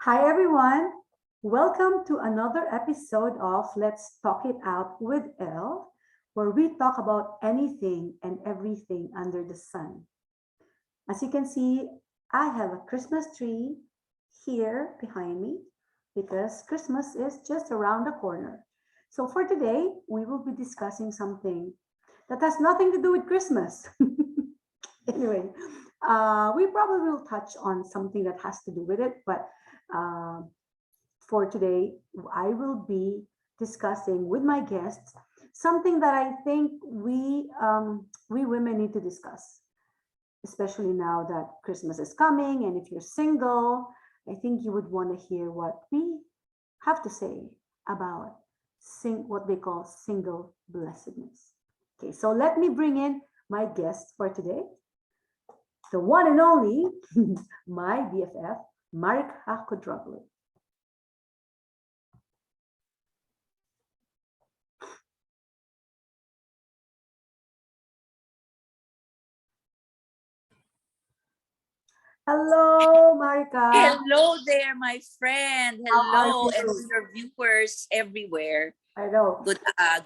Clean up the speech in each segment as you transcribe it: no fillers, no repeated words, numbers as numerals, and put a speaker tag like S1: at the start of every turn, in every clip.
S1: Hi, everyone. Welcome to another episode of Let's Talk It Out with Elle, where we talk about anything and everything under the sun. As you can see, I have a Christmas tree here behind me because Christmas is just around the corner. So, for today, we will be discussing something that has nothing to do with Christmas. Anyway, we probably will touch on something that has to do with it, but uh, for today, I will be discussing with my guests something that I think we women need to discuss, especially now that Christmas is coming. And if you're single, I think you would want to hear what we have to say about what they call single blessedness. Okay, so let me bring in my guests for today, the one and only, my BFF, Marika Koudroglou. Hello, Marika.
S2: Hello there, my friend.
S1: How are
S2: Hello, and to
S1: you?
S2: your viewers everywhere.
S1: I know.
S2: Good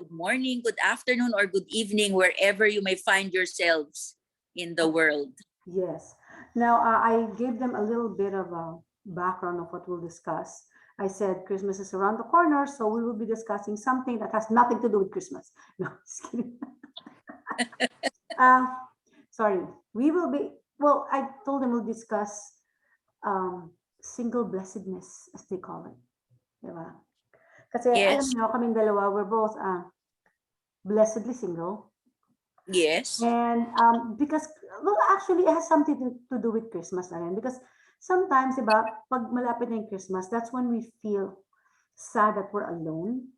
S2: morning, good afternoon, or good evening, wherever you may find yourselves in the world.
S1: Yes. Now, I gave them a little bit of a background of what we'll discuss. I said Christmas is around the corner, so we will be discussing something that has nothing to do with Christmas. No, just kidding. uh, Sorry. We will be, well, I told them we'll discuss single blessedness, as they call it. Diba? Kasi alam
S2: Yes,
S1: niyo, kaming dalawa, we're both blessedly single.
S2: yes,
S1: And because, well, actually, it has something to do with Christmas na rin. Because sometimes, diba, pag malapit na yung Christmas, that's when we feel sad that we're alone,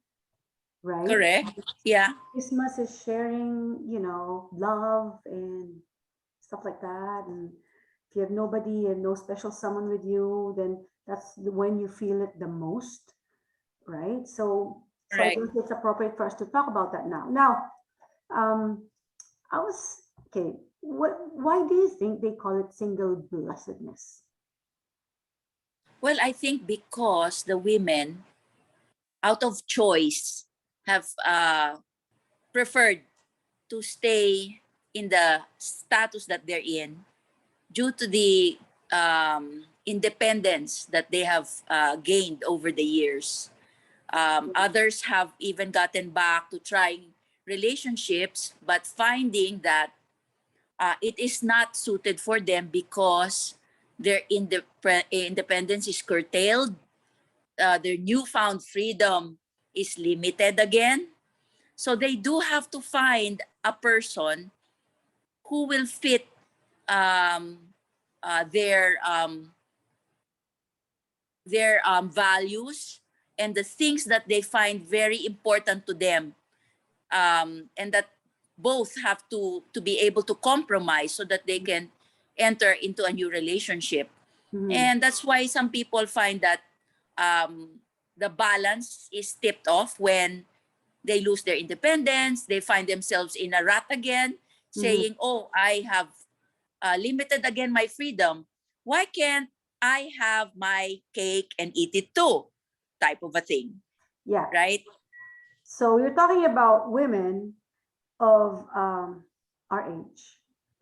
S1: right?
S2: correct. Yeah,
S1: Christmas is sharing, love and stuff like that. And if you have nobody and no special someone with you, then that's when you feel it the most, right? So I
S2: correct.
S1: think it's appropriate for us to talk about that now. Now, um, I was okay. Why do you think they call it single blessedness?
S2: Well, I think because the women, out of choice, have preferred to stay in the status that they're in due to the independence that they have gained over the years. Others have even gotten back to trying relationships, but finding that it is not suited for them because their independence is curtailed, their newfound freedom is limited again. So they do have to find a person who will fit um, uh, their um, their values and the things that they find very important to them, and that both have to be able to compromise so that they can enter into a new relationship.
S1: Mhm.
S2: And that's why some people find that the balance is tipped off when they lose their independence. They find themselves in a rut again,
S1: Mhm.
S2: saying, oh, I have limited again my freedom. Why can't I have my cake and eat it too? Type of a thing,
S1: Yeah.
S2: right?
S1: So you're talking about women of our age,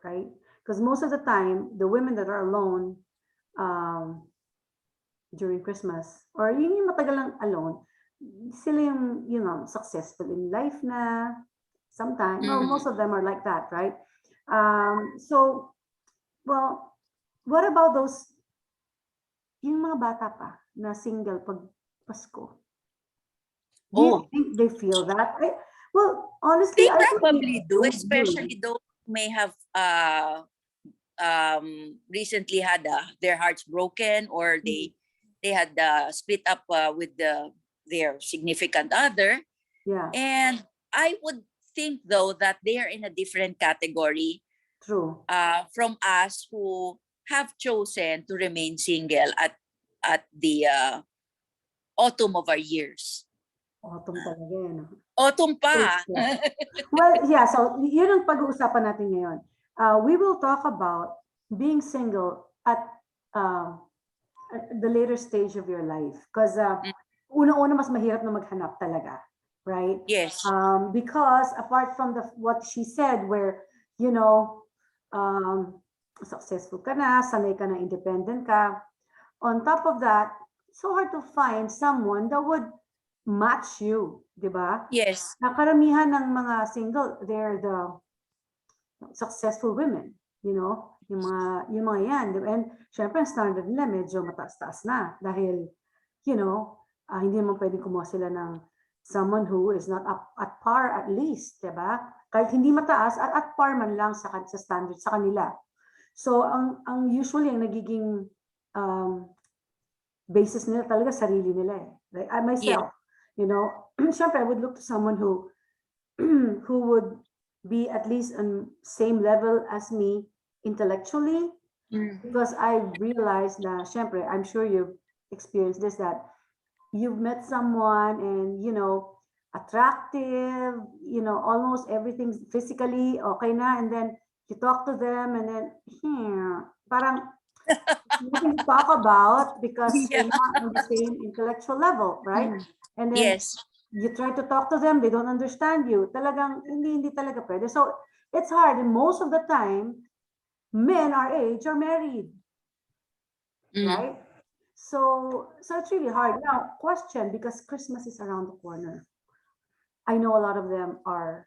S1: right? Because most of the time, the women that are alone um, during Christmas, or yung matagal lang alone, sila yung, successful in life na, sometimes, well, most
S2: Mm.
S1: of them are like that, right? So, well, what about those, yung mga bata pa na single pag Pasko? Do you
S2: Oh,
S1: think they feel that? Well, honestly,
S2: they
S1: I really
S2: probably do,
S1: do.
S2: especially those who may have recently had their hearts broken, or
S1: Mhm.
S2: they had split up with their significant other.
S1: Yeah,
S2: And I would think, though, that they are in a different category
S1: true.
S2: from us who have chosen to remain single at the autumn of our years.
S1: Autumn talaga eh, no?
S2: Autumn pa.
S1: Yeah. Well, yeah, so yun ang pag-uusapan natin ngayon. We will talk about being single at um, the later stage of your life. Because
S2: Mm.
S1: una-una mas mahirap na maghanap talaga, right?
S2: Yes.
S1: Because apart from the what she said, where you know, um, successful ka na, sanay ka na, independent ka. On top of that, it's so hard to find someone that would match you, di ba?
S2: Yes.
S1: Na karamihan ng mga single, they're the successful women, yung mga yan. Di ba? And syempre, ang standard nila medyo mataas-taas na dahil, hindi naman pwedeng kumuha sila ng someone who is not up at par at least, di ba? Kahit hindi mataas, at par man lang sa standard sa kanila. So, ang usually, ang nagiging basis nila talaga sarili nila eh. Like I
S2: Yeah.
S1: myself, syempre, I would look to someone who who would be at least on same level as me intellectually,
S2: Mm.
S1: because I realized that, syempre, I'm sure you've experienced this, that you've met someone and, attractive, almost everything physically okay na, and then you talk to them and then, parang nothing to talk about because
S2: Yeah.
S1: you're not on the same intellectual level, right?
S2: Mm.
S1: And then
S2: Yes.
S1: you try to talk to them, they don't understand you. Talagang hindi talaga pwede. So it's hard. And most of the time, men our age are married,
S2: Mm.
S1: right? So it's really hard. Now, question, because Christmas is around the corner. I know a lot of them are,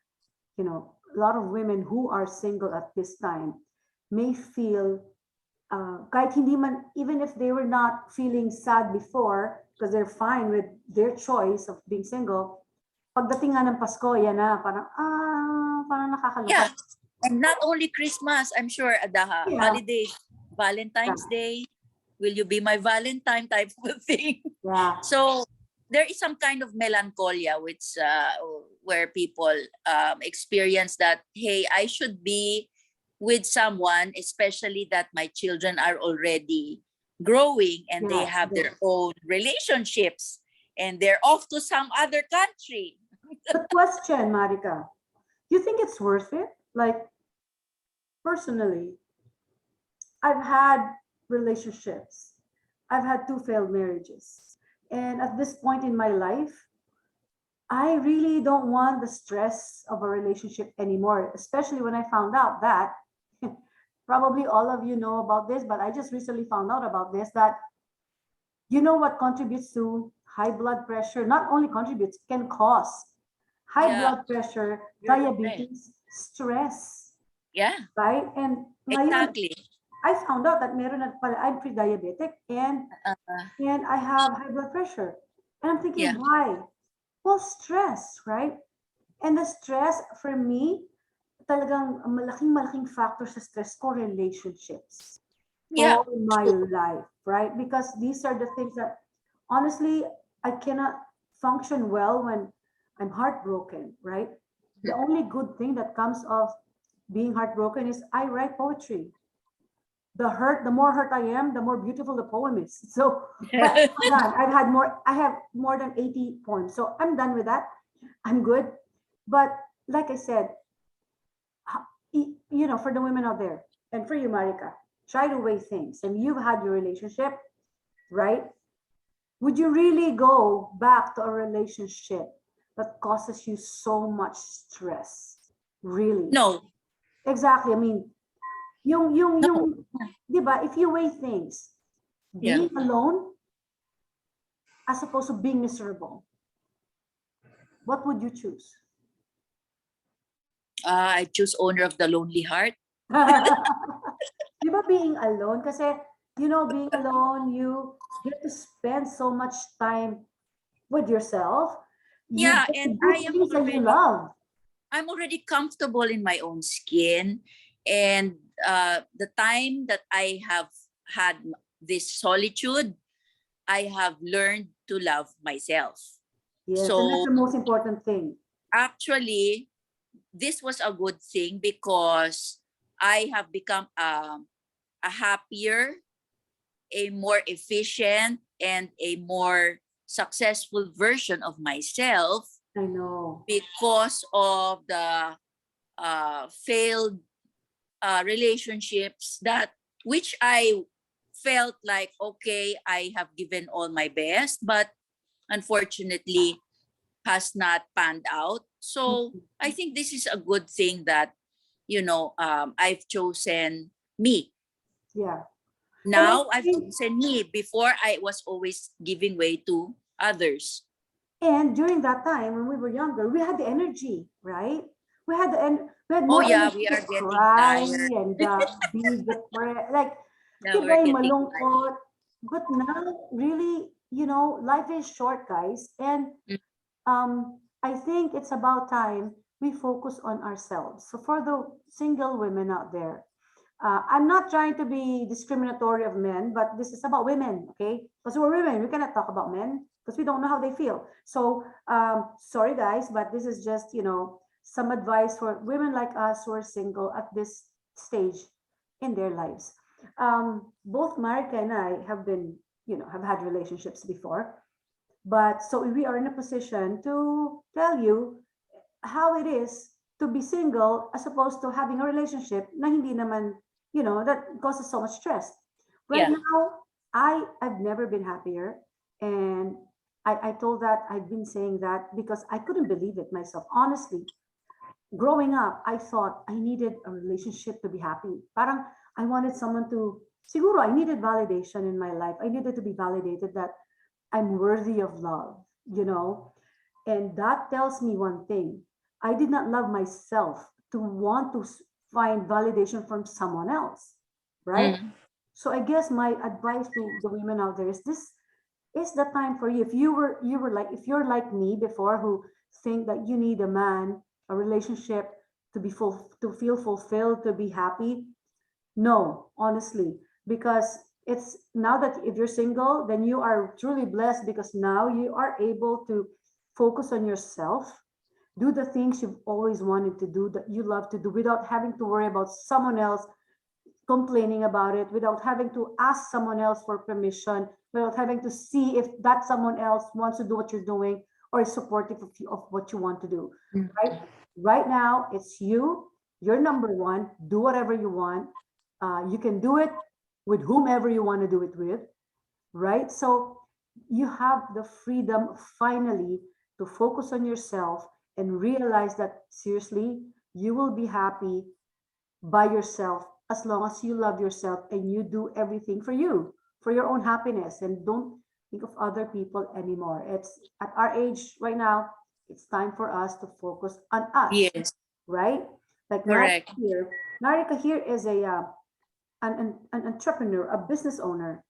S1: a lot of women who are single at this time may feel kahit hindi man, even if they were not feeling sad before, because they're fine with their choice of being single, pagdating nga ng Pasko, yan na, parang
S2: Yeah.
S1: nakakalungkot.
S2: And not only Christmas, I'm sure the
S1: Yeah,
S2: holidays, Valentine's Day, will you be my Valentine type of thing.
S1: yeah,
S2: So there is some kind of melancholia which where people experience that, hey, I should be with someone, especially that my children are already growing and they
S1: yes,
S2: have their
S1: yes.
S2: own relationships and they're off to some other country.
S1: But question, Marika, you think it's worth it? Like, personally, I've had relationships. I've had two failed marriages. And at this point in my life, I really don't want the stress of a relationship anymore, especially when I found out that probably all of you know about this, but I just recently found out about this, that you know what contributes to high blood pressure? Not only contributes, can cause high
S2: Yeah,
S1: blood pressure,
S2: you're right.
S1: diabetes, stress,
S2: Yeah,
S1: right? And ngayon,
S2: exactly.
S1: I found out that meron na pala, I'm pre-diabetic
S2: Uh,
S1: and I have high blood pressure. And I'm thinking,
S2: yeah,
S1: why? Well, stress, right? And the stress for me, talagang malaking-malaking factor sa stress ko, relationships.
S2: yeah,
S1: All my life, right? Because these are the things that honestly I cannot function well when I'm heartbroken, right? The only good thing that comes of being heartbroken is I write poetry. The more hurt I am, the more beautiful the poem is. So, but I'm done. I have more than 80 poems. So I'm done with that. I'm good. But like I said, for the women out there and for you, Marika, try to weigh things. And you've had your relationship, right? Would you really go back to a relationship that causes you so much stress? Really?
S2: no,
S1: Exactly. I mean,
S2: no,
S1: di ba, if you weigh things,
S2: yeah.
S1: being alone as opposed to being miserable, what would you choose?
S2: I choose owner of the lonely heart.
S1: Di ba being alone? Kasi, being alone, you get to spend so much time with yourself. You
S2: Yeah,
S1: get to
S2: and
S1: do things that you love.
S2: I'm already comfortable in my own skin, and the time that I have had this solitude, I have learned to love myself.
S1: Yes, and that's
S2: So
S1: the most important thing.
S2: actually, this was a good thing because I have become a happier, a more efficient, and a more successful version of myself
S1: I know.
S2: because of the failed relationships that which I felt like, okay, I have given all my best, but unfortunately has not panned out. So
S1: Mhm.
S2: I think this is a good thing that, I've chosen me.
S1: Yeah. And I
S2: Now I've
S1: think,
S2: chosen me. Before, I was always giving way to others.
S1: and during that time when we were younger, we had the energy, right? We had
S2: Oh
S1: more
S2: yeah,
S1: energy
S2: we
S1: to
S2: are getting
S1: cry
S2: tired.
S1: and be depressed, like,
S2: Now we're
S1: tibay
S2: getting tired.
S1: malungkot. But now, really, life is short, guys, and I think it's about time we focus on ourselves. So for the single women out there, I'm not trying to be discriminatory of men, but this is about women, okay? Because we're women, we cannot talk about men because we don't know how they feel. So sorry guys, but this is just some advice for women like us who are single at this stage in their lives. Both Marika and I have been, have had relationships before, but so we are in a position to tell you how it is to be single as opposed to having a relationship na hindi naman, that causes so much stress. Right
S2: Yeah.
S1: now, I've never been happier. And I told that I've been saying that because I couldn't believe it myself. Honestly, growing up, I thought I needed a relationship to be happy. Parang I wanted someone to, siguro I needed validation in my life. I needed to be validated that I'm worthy of love, you know? And that tells me one thing. I did not love myself to want to find validation from someone else, right?
S2: Mm.
S1: So I guess my advice to the women out there is this is the time for you. If you were like if you're like me before who think that you need a man, a relationship to be full to feel fulfilled, to be happy, no, honestly, because it's now that if you're single, then you are truly blessed because now you are able to focus on yourself, do the things you've always wanted to do that you love to do without having to worry about someone else complaining about it, without having to ask someone else for permission, without having to see if that someone else wants to do what you're doing or is supportive of what you want to do. Right? Right now, it's you. You're number one. Do whatever you want. You can do it with whomever you want to do it with, right? So you have the freedom finally to focus on yourself and realize that seriously, you will be happy by yourself as long as you love yourself and you do everything for your own happiness, and don't think of other people anymore. It's at our age right now, it's time for us to focus on us,
S2: Yes,
S1: right? Like
S2: correct.
S1: Marika here is an entrepreneur, a business owner.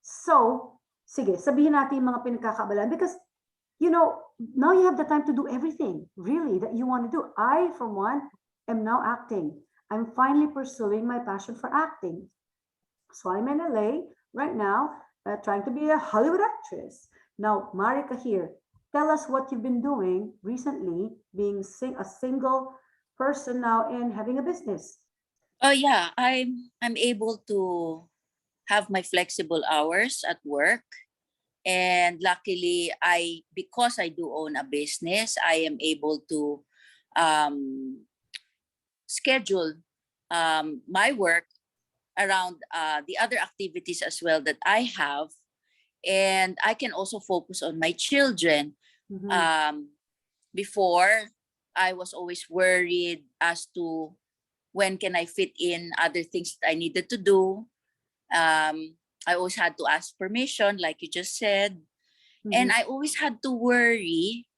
S1: So, sige, sabihin natin yung mga pinagkakabalan because, now you have the time to do everything really that you want to do. I, for one, am now acting. I'm finally pursuing my passion for acting. So I'm in LA right now, trying to be a Hollywood actress. Now, Marika here, tell us what you've been doing recently, being a single person now and having a business.
S2: Oh yeah, I'm able to have my flexible hours at work, and luckily because I do own a business, I am able to um, schedule my work around the other activities as well that I have, and I can also focus on my children.
S1: Mhm.
S2: Um, Before, I was always worried as to when can I fit in other things that I needed to do. I always had to ask permission, like you just said,
S1: Mhm.
S2: and I always had to worry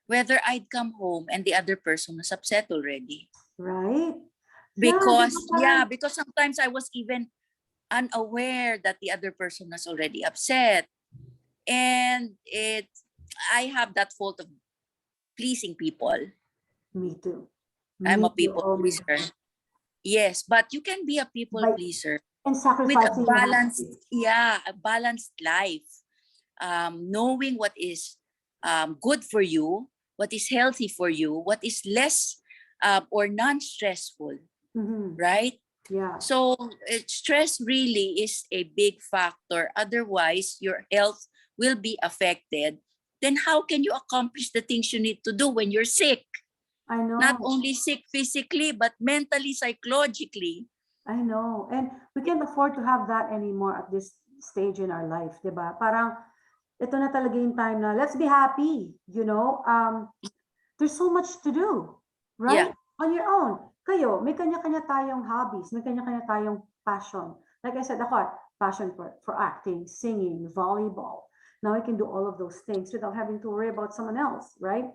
S2: whether I'd come home and the other person was upset already.
S1: Right? Yeah, di ba
S2: Because
S1: parang,
S2: yeah, because sometimes I was even unaware that the other person was already upset, and I have that fault of pleasing people.
S1: me too.
S2: I'm
S1: Me
S2: a
S1: too.
S2: people
S1: Oh my God.
S2: pleaser. Yes, but you can be a people
S1: By
S2: pleaser
S1: and
S2: with a
S1: sacrificing your
S2: balanced,
S1: happiness.
S2: yeah, a balanced life. Knowing what is good for you, what is healthy for you, what is less or non-stressful,
S1: Hmm.
S2: right?
S1: Yeah,
S2: So stress really is a big factor. Otherwise, your health will be affected. Then how can you accomplish the things you need to do when you're sick?
S1: I
S2: Not
S1: know.
S2: only sick physically, but mentally, psychologically.
S1: I know. And we can't afford to have that anymore at this stage in our life, di ba? Parang, ito na talaga yung time na, let's be happy, you know? There's so much to do, right?
S2: Yeah.
S1: On your own. Kayo, may kanya-kanya tayong hobbies, may kanya-kanya tayong passion. Like I said, ako, passion for acting, singing, volleyball. Now I can do all of those things without having to worry about someone else, right?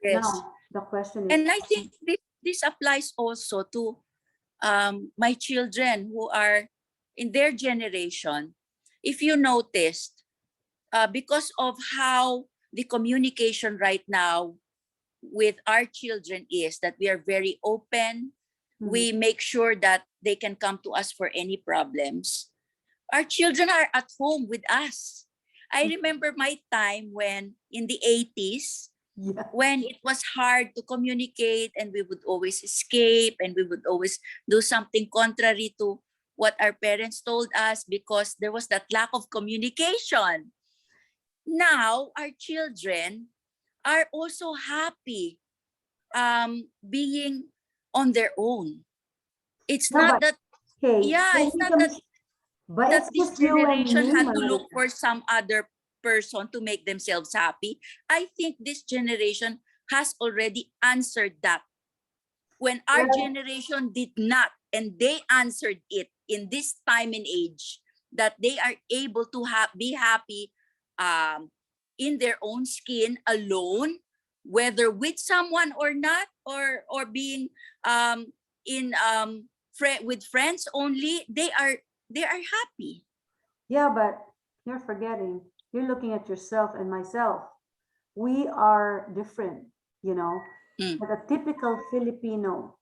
S2: Yes.
S1: Now, the question is,
S2: And I think this applies also to my children who are in their generation. If you noticed, because of how the communication right now with our children is that we are very open. We make sure that they can come to us for any problems. Our children are at home with us. I remember my time when in the 80s,
S1: yeah,
S2: when it was hard to communicate and we would always escape and we would always do something contrary to what our parents told us because there was that lack of communication. Now, our children are also happy being on their own. It's
S1: no,
S2: not
S1: but
S2: that,
S1: hey,
S2: yeah, it's
S1: hindi
S2: not
S1: kami,
S2: that
S1: but
S2: that
S1: it's
S2: this
S1: just you and
S2: generation
S1: me,
S2: had to look
S1: Marika.
S2: for some other person to make themselves happy. I think this generation has already answered that. When our
S1: Well,
S2: generation did not, and they answered it in this time and age, that they are able to be happy um, in their own skin alone, whether with someone or not, or being in with friends only, they are happy.
S1: yeah, but you're forgetting, you're looking at yourself and myself. We are different, you know.
S2: Mm.
S1: But a typical Filipino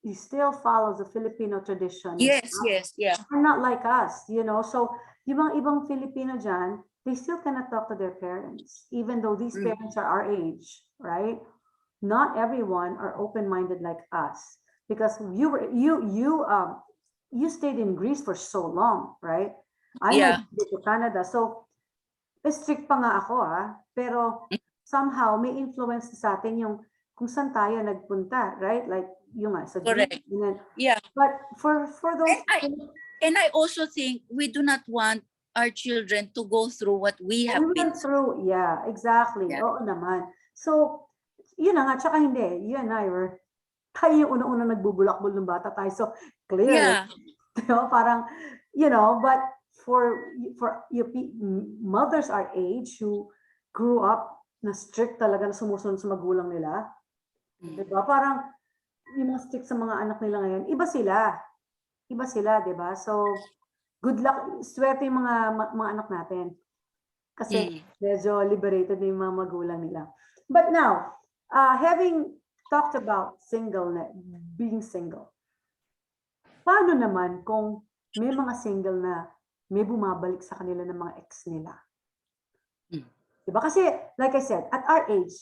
S1: he still follows the Filipino tradition and
S2: Yes,
S1: stuff,
S2: yes, yeah.
S1: are not like us, you know. So, yung mga ibang Filipino dyan, they still cannot talk to their parents, even though these
S2: Mm.
S1: parents are our age, right? Not everyone are open-minded like us because you stayed in Greece for so long, right? I
S2: Yeah,
S1: moved to Canada, so strict pa nga ako pero somehow may influence sa atin yung kung saan tayo nagpunta, right? Like yung sa Greece,
S2: correct.
S1: and then,
S2: Yeah.
S1: but for
S2: And
S1: those,
S2: I also think we do not want our children to go through what we
S1: we
S2: have been
S1: went
S2: through.
S1: through, yeah, exactly.
S2: Yeah.
S1: Oo naman. So, yun na nga, tsaka hindi, you and I were, tayo yung unang-unang nagbubulakbol ng bata tayo. So, clearly,
S2: Yeah.
S1: you know, parang, you know, but for your mothers our age who grew up na strict talaga na sumusunod sa magulang nila, di ba? Parang yung mga strict sa mga anak nila ngayon, iba sila. Iba sila, di ba? So, good luck, swerte yung mga anak natin. Kasi medyo liberated na yung mga magulang nila. But now, having talked about being single, paano naman kung may mga single na may bumabalik sa kanila ng mga ex nila? Diba? Kasi, like I said, at our age,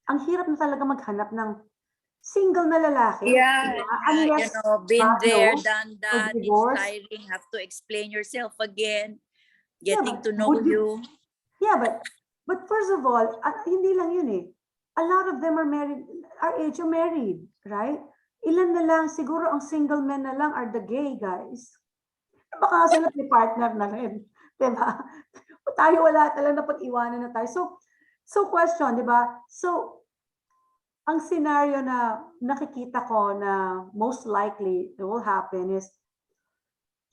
S1: ang hirap na talaga maghanap ng single na lalaki.
S2: Yeah,
S1: Diba?
S2: you
S1: Unless
S2: know, been
S1: God
S2: there,
S1: knows,
S2: done
S1: or
S2: that. It's
S1: divorce.
S2: tiring. Have to explain yourself again.
S1: Yeah,
S2: Getting
S1: but
S2: to know
S1: would you?
S2: you.
S1: Yeah, but first of all, hindi lang yun eh. A lot of them are married, our age are married, right? Ilan na lang, siguro ang single men na lang are the gay guys. Baka sila may partner na rin. Diba? Tayo wala talaga na pag-iwanan na tayo. So question, diba? So, ang scenario na nakikita ko na most likely it will happen is,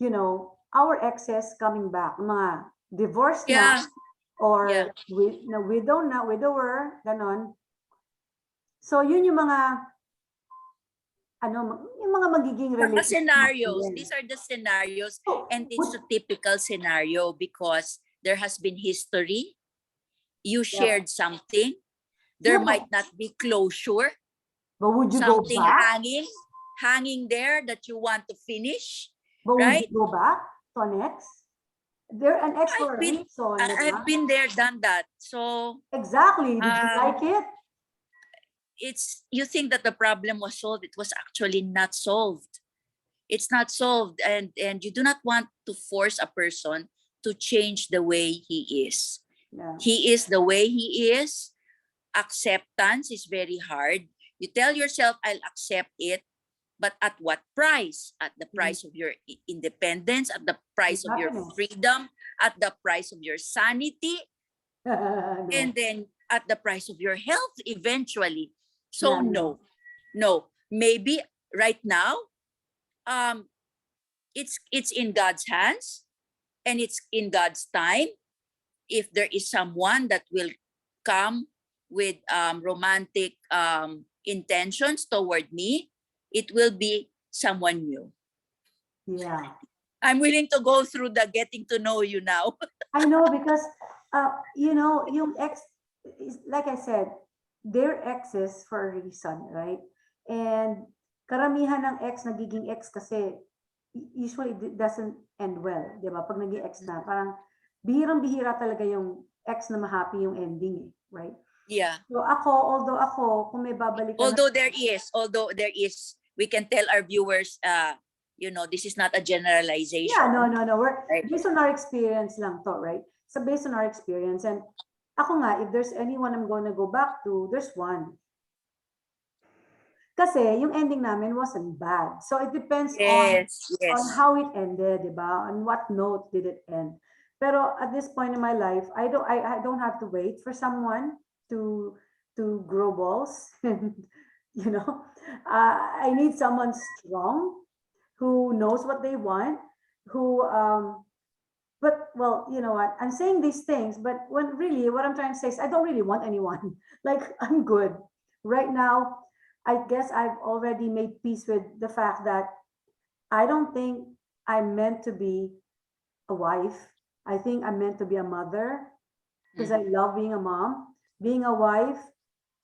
S1: you know, our exes coming back, mga divorced na,
S2: Yeah.
S1: or
S2: Yeah.
S1: widower, ganon. So, yun yung mga magiging
S2: The
S1: relationship
S2: scenarios.
S1: natin.
S2: These are the scenarios,
S1: So,
S2: and it's a typical scenario because there has been history. You shared something. There
S1: yeah,
S2: might not be closure.
S1: but would you go
S2: Something
S1: back?
S2: hanging there that you want to finish.
S1: But would
S2: Right?
S1: you go back to an ex? They're an ex for a reason,
S2: I've been there, done that. So
S1: exactly. Did you like it?
S2: You think that the problem was solved. It was actually not solved. It's not solved, and you do not want to force a person to change the way he is.
S1: Yeah.
S2: He is the way he is. Acceptance is very hard. You tell yourself, I'll accept it. But at what price? At the
S1: Mm.
S2: price of your independence, at the price of your
S1: Happiness.
S2: freedom, at the price of your sanity, and
S1: No.
S2: then at the price of your health eventually. So
S1: Yeah, no.
S2: no, no. Maybe right now, um, it's in God's hands and it's in God's time. If there is someone that will come with romantic intentions toward me, it will be someone new.
S1: Yeah.
S2: I'm willing to go through the getting to know you now.
S1: I know because yung ex like I said, they're exes for a reason, right? And karamihan ng ex nagiging ex kasi usually it doesn't end well, 'di ba? Pag naging ex na, parang bihirang-bihira talaga yung ex na ma-happy yung ending, right?
S2: Yeah.
S1: So although ako, kung may babalikan na,
S2: Although there is, we can tell our viewers, this is not a
S1: yeah, no,
S2: generalization,
S1: no, no. We're
S2: right?
S1: based on our experience lang to, right? So based on our experience, and ako nga, if there's anyone I'm gonna go back to, there's one. Kasi yung ending namin wasn't bad. So it depends
S2: Yes,
S1: on
S2: yes.
S1: how it ended, di ba? On what note did it end? Pero at this point in my life, I don't have to wait for someone to grow balls. And you know, I need someone strong who knows what they want, who but well, you know what? I'm saying these things, but when really what I'm trying to say is I don't really want anyone. Like I'm good. Right now, I guess I've already made peace with the fact that I don't think I'm meant to be a wife. I think I'm meant to be a mother because I
S2: Mhm.
S1: love being a mom. Being a wife,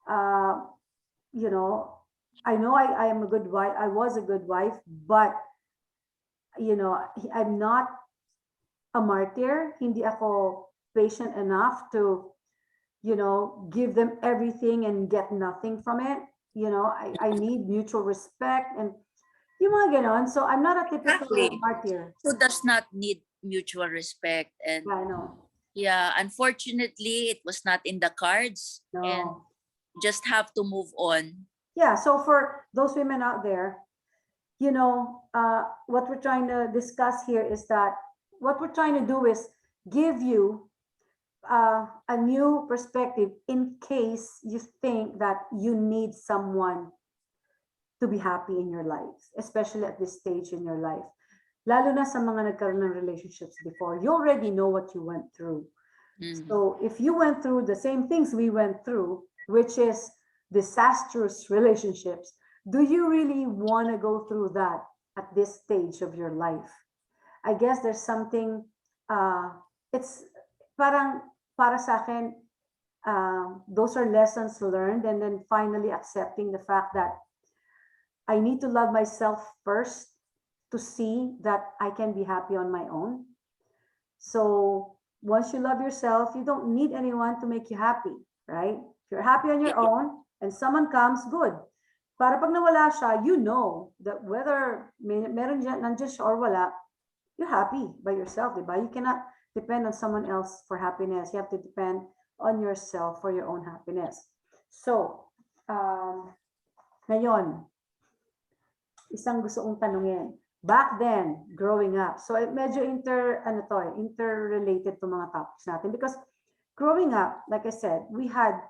S1: uh, you know, I know I am a good wife. I was a good wife, but I'm not a martyr. Hindi ako patient enough to, give them everything and get nothing from it. I need mutual respect and yung mga ganon. So I'm not a typical
S2: Exactly.
S1: martyr.
S2: Who does not need mutual respect? And
S1: I know.
S2: yeah, unfortunately, it was not in the cards, and
S1: No.
S2: just have to move on.
S1: Yeah. So for those women out there, what we're trying to discuss here is that what we're trying to do is give you a new perspective in case you think that you need someone to be happy in your life, especially at this stage in your life. Lalo na sa mga nagkaroon ng relationships before, you already know what you went through.
S2: Mhm.
S1: So if you went through the same things we went through, which is disastrous relationships, do you really want to go through that at this stage of your life? I guess there's something, it's parang para sa akin, those are lessons learned, and then finally accepting the fact that I need to love myself first to see that I can be happy on my own. So once you love yourself, you don't need anyone to make you happy, right? If you're happy on your
S2: Yeah.
S1: own and someone comes, good. Para pag nawala siya, you know that whether meron dyan, nandiyan siya or wala, you're happy by yourself, diba? You cannot depend on someone else for happiness. You have to depend on yourself for your own happiness. So, ngayon, isang gusto kong tanungin. Back then, growing up, so medyo interrelated to mga topics natin because growing up, like I said, we had,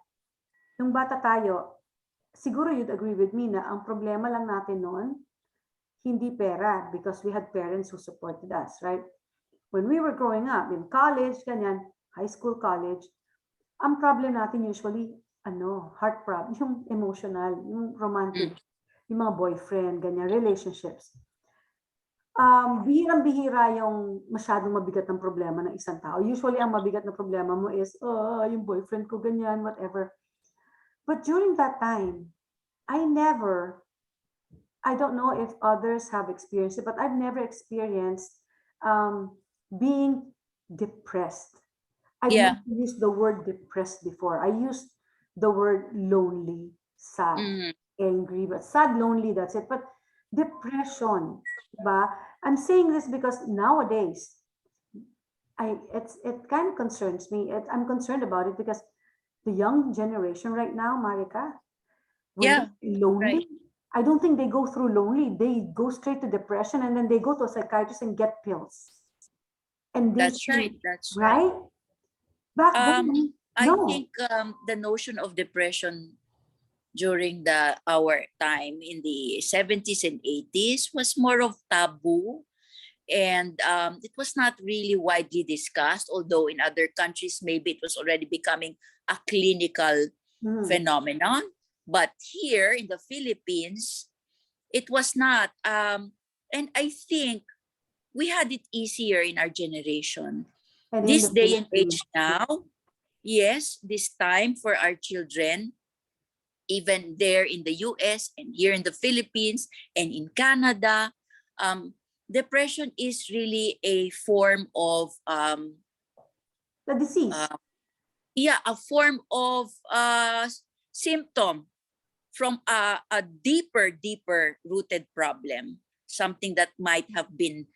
S1: nung bata tayo, siguro you'd agree with me na ang problema lang natin noon, hindi pera because we had parents who supported us, right? When we were growing up, in college, ganyan, high school, college, ang problem natin usually, heart problem, yung emotional, yung romantic,
S2: Mm.
S1: yung mga boyfriend, ganyan, relationships. Bihirang-bihira yung masyadong mabigat ng problema ng isang tao. Usually, ang mabigat na problema mo is, yung boyfriend ko, ganyan, whatever. But during that time, I don't know if others have experienced it, but I've never experienced being depressed. I've
S2: Yeah.
S1: never used the word depressed before. I used the word lonely, sad,
S2: Mhm.
S1: angry, but sad, lonely, that's it. But depression, diba? I'm saying this because nowadays, it kind of concerns me. I'm concerned about it because the young generation right now, Marika, when
S2: Yeah.
S1: they're lonely,
S2: Right.
S1: I don't think they go through lonely. They go straight to depression and then they go to a psychiatrist and get pills. And they
S2: That's right.
S1: think,
S2: That's right.
S1: right? Back
S2: Um,
S1: then,
S2: I
S1: no.
S2: think the notion of depression during our time in the 70s and 80s was more of taboo, and it was not really widely discussed, although in other countries maybe it was already becoming a clinical
S1: Mhm.
S2: phenomenon. But here in the Philippines, it was not. And I think we had it easier in our generation.
S1: And in
S2: This
S1: the
S2: day and
S1: Philippines,
S2: age now, yes, this time for our children, even there in the US and here in the Philippines and in Canada, um, depression is really a form of
S1: the disease.
S2: uh, a form of symptom from a deeper rooted problem, something that might have been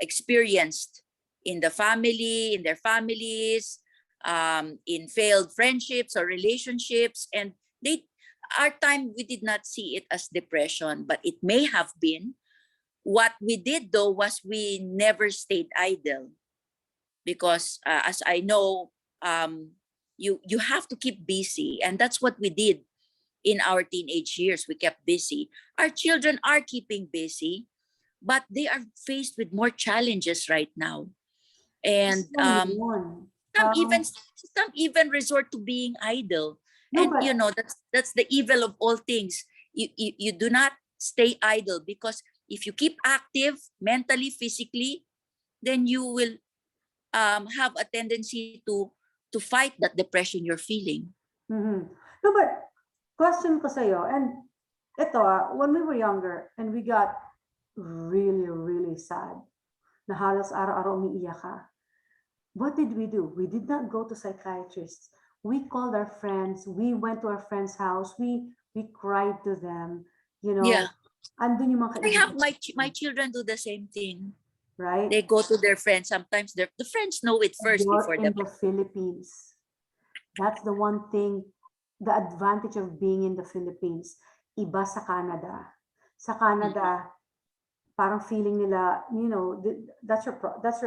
S2: experienced in the family, in their families, in failed friendships or relationships. And they, our time, we did not see it as depression, but it may have been. What we did though was we never stayed idle, because as I know, you have to keep busy, and that's what we did in our teenage years. We kept busy. Our children are keeping busy, but they are faced with more challenges right now. And
S1: Ano yun?
S2: some even resort to being idle.
S1: No,
S2: And
S1: but
S2: that's the evil of all things. You do not stay idle, because if you keep active mentally, physically, then you will have a tendency to fight that depression you're feeling.
S1: mhm. No, but question ko sa'yo, and ito when we were younger and we got really, really sad, na halos araw-araw umiiyak ka, what did we do? We did not go to psychiatrists. We called our friends. We went to our friend's house. We cried to them. You
S2: Yeah.
S1: know, andun yung mga
S2: I
S1: kaibigan,
S2: have my children do the same thing.
S1: right?
S2: They go to their friends. Sometimes the friends know it
S1: And
S2: first
S1: you're
S2: before the
S1: in the Philippines. That's the one thing, the advantage of being in the Philippines. Iba sa Canada. Sa
S2: Mhm.
S1: Canada, parang feeling nila, that's your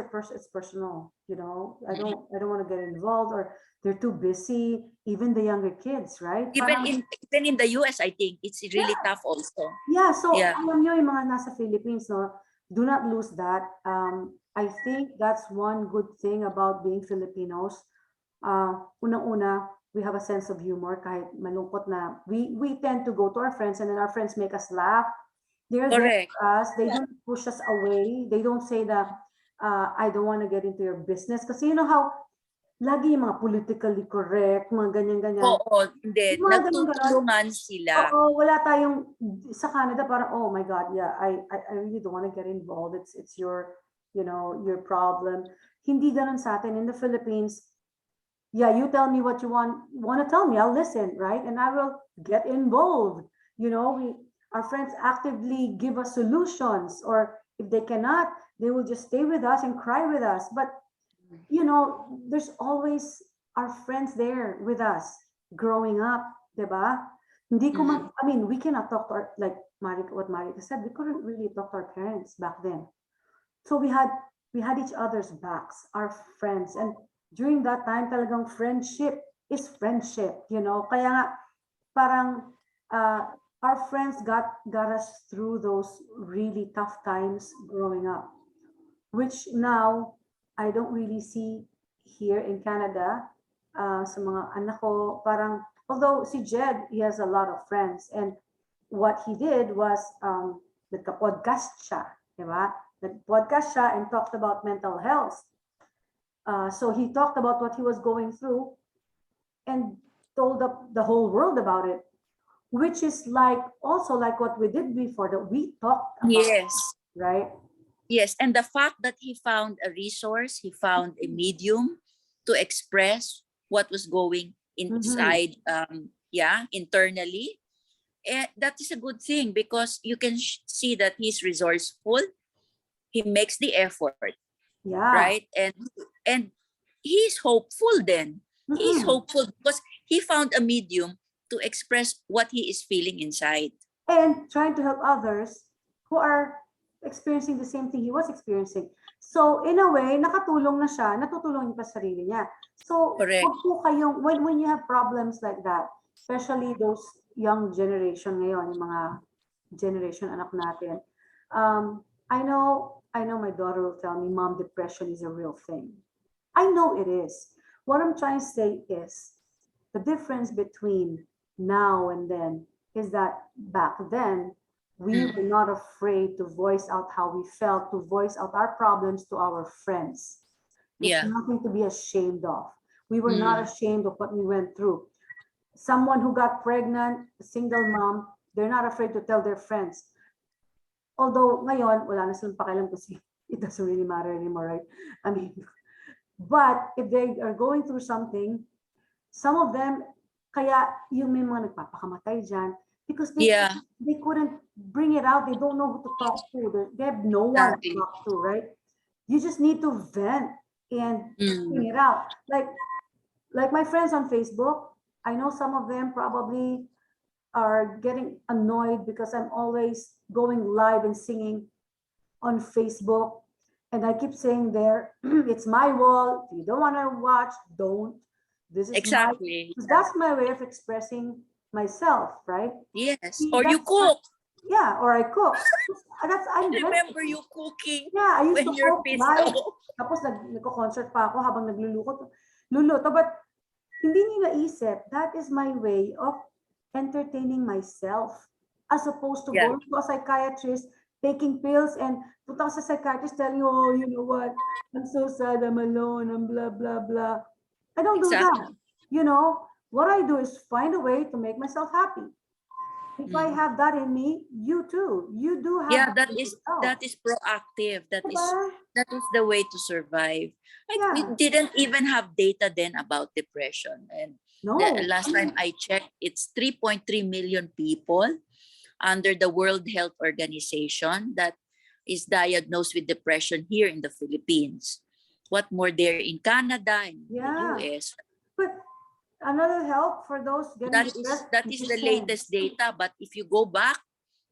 S1: person, it's personal, I don't want to get involved, or they're too busy, even the younger kids, right?
S2: Even
S1: Parang,
S2: in the US, I think it's really
S1: yeah,
S2: tough also.
S1: yeah, so
S2: Yeah.
S1: alam nyo yung mga nasa Philippines, no, do not lose that. I think that's one good thing about being Filipinos. Unang-una, we have a sense of humor kahit malungkot na. We tend to go to our friends and then our friends make us laugh. They're there
S2: Correct.
S1: for us. They don't push us away. They don't say that I don't want to get into your business. Kasi you know how lagi yung mga politically correct, mga ganyan-ganyan.
S2: Oo, hindi.
S1: Yung mga ganun-ganon.
S2: Nagtutulungan sila.
S1: Oo, wala tayong sa Canada parang oh my God, yeah, I really don't want to get involved. It's your, your problem. Hindi ganun sa atin in the Philippines. Yeah, you tell me what you want to tell me. I'll listen, right? And I will get involved. Our friends actively give us solutions, or if they cannot, they will just stay with us and cry with us. But there's always our friends there with us growing up, diba? Hindi ko
S2: Mhm.
S1: I mean, we cannot talk to our, like Marika, what Marika said, we couldn't really talk to our parents back then. So we had each other's backs, our friends. And during that time, talagang friendship is friendship. Kaya nga, parang uh, our friends got us through those really tough times growing up, which now I don't really see here in Canada. Sa mga anak ko, parang, although si Jed, he has a lot of friends. And what he did was, nagka-podcast siya, di ba? Nag-podcast siya and talked about mental health. So he talked about what he was going through and told the whole world about it, which is like also like what we did before, that we talked about,
S2: Yes.
S1: right?
S2: Yes. And the fact that he found a resource, he found a medium to express what was going
S1: Mm-hmm.
S2: inside, internally. That is a good thing, because you can see that he's resourceful. He makes the effort,
S1: Yeah.
S2: right? And he's hopeful then. He's
S1: Mm-mm.
S2: hopeful because he found a medium to express what he is feeling inside.
S1: and trying to help others who are experiencing the same thing he was experiencing. So in a way, nakatulong na siya, natutulong niya pa sa sarili niya. So
S2: Correct.
S1: wag po kayong, when you have problems like that, especially those young generation ngayon, yung mga generation anak natin, I know my daughter will tell me, Mom, depression is a real thing. I know it is. What I'm trying to say is the difference between now and then is that back then we were not afraid to voice out how we felt, to voice out our problems to our friends. It's
S2: Yeah.
S1: nothing to be ashamed of. We were not ashamed of what we went through. Someone who got pregnant, a single mom, they're not afraid to tell their friends. Although ngayon, wala na silang pakialam kasi it doesn't really matter anymore, right? I mean, but if they are going through something, some of them, kaya yung may mga nagpapakamatay dyan, because
S2: Yeah.
S1: they couldn't bring it out. They don't know who to talk to. They have no one to
S2: Exactly.
S1: talk to, right? You just need to vent and bring it out. Like my friends on Facebook, I know some of them probably are getting annoyed because I'm always going live and singing on Facebook. And I keep saying there, it's my wall. If you don't want to watch, don't. This is
S2: Exactly.
S1: that's my way of expressing myself, right?
S2: Yes.
S1: See,
S2: Or you
S1: that's
S2: cook.
S1: yeah, or I cook. I'm
S2: I remember you cooking
S1: yeah, I used
S2: when
S1: to
S2: you're
S1: cook
S2: pissed
S1: live.
S2: off.
S1: Tapos nagko-concert pa ako habang luluto. But hindi niyo naisip, that is my way of entertaining myself as opposed to
S2: Yeah.
S1: going to a psychiatrist, taking pills, and punta ka sa psychiatrist telling you, oh, you know what, I'm so sad, I'm alone, I'm blah, blah, blah. I don't do that.
S2: Exactly.
S1: You know, what I do is find a way to make myself happy. If I have that in me, you too. You do have
S2: Yeah,
S1: that
S2: that
S1: in
S2: is
S1: yourself.
S2: proactive.
S1: Diba?
S2: That is the way to survive. We
S1: Yeah.
S2: didn't even have data then about depression. And the
S1: No.
S2: last time I checked, it's 3.3 million people under the World Health Organization that is diagnosed with depression here in the Philippines. What more there in Canada, in the
S1: Yeah.
S2: US.
S1: But another help for those getting depressed,
S2: That is the latest data. But if you go back,